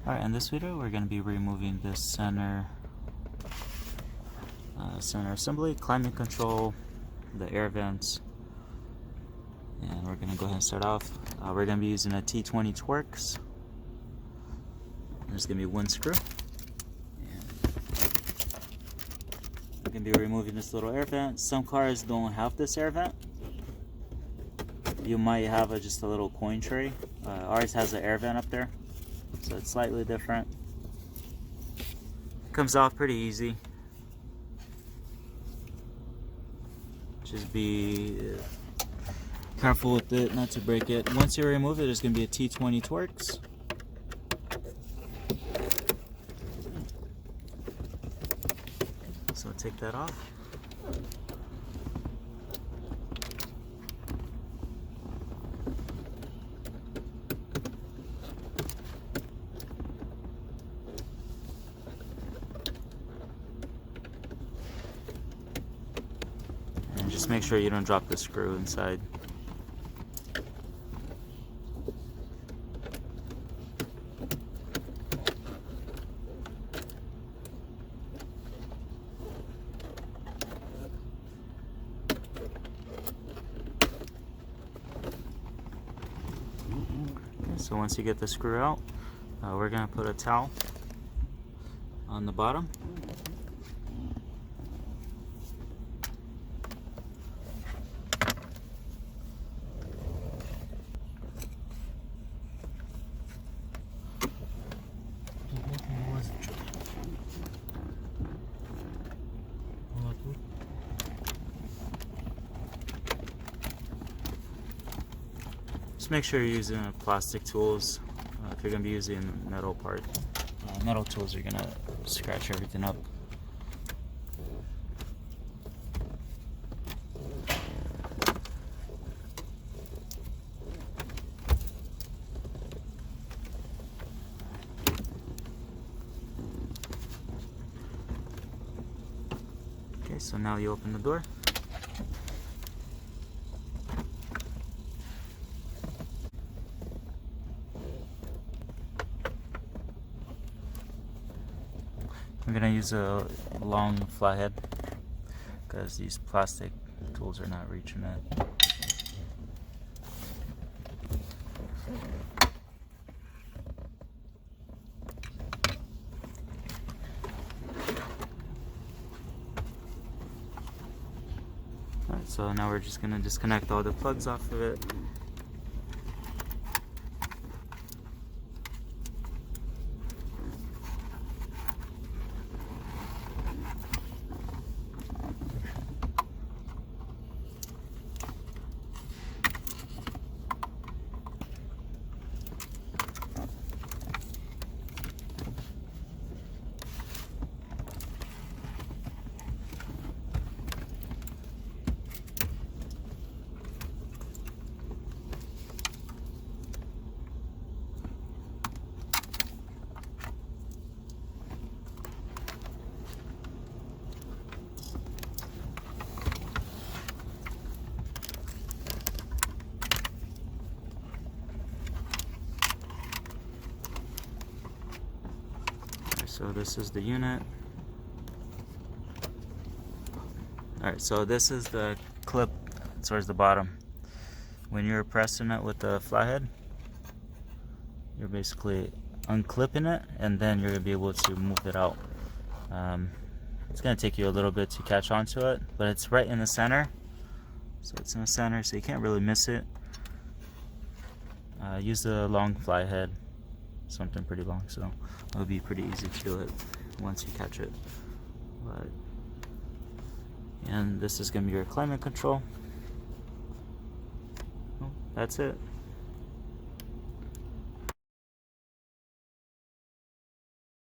Alright, in this video we're going to be removing this center assembly, climate control, the air vents, and we're going to go ahead and start off. We're going to be using a T20 Twerks. There's going to be one screw. And we're going to be removing this little air vent. Some cars don't have this air vent. You might have just a little coin tray. Ours has an air vent up there, so it's slightly different. Comes off pretty easy. Just be careful with it not to break it. Once you remove it, there's going to be a T20 Twerks. So take that off. And just make sure you don't drop the screw inside. So once you get the screw out, we're going to put a towel on the bottom. Just make sure you're using plastic tools. If you're going to be using metal part, metal tools are going to scratch everything up. Okay, so now you open the door. I'm going to use a long flathead because these plastic tools are not reaching it. Alright, so now we're just going to disconnect all the plugs off of it. So this is the unit. Alright, so this is the clip towards the bottom. When you're pressing it with the flathead, you're basically unclipping it, and then you're going to be able to move it out. It's going to take you a little bit to catch onto it, but it's right in the center. So it's in the center, so you can't really miss it. Use the long flathead, something pretty long, so it'll be pretty easy to do it once you catch it. And this is going to be your climate control. That's it.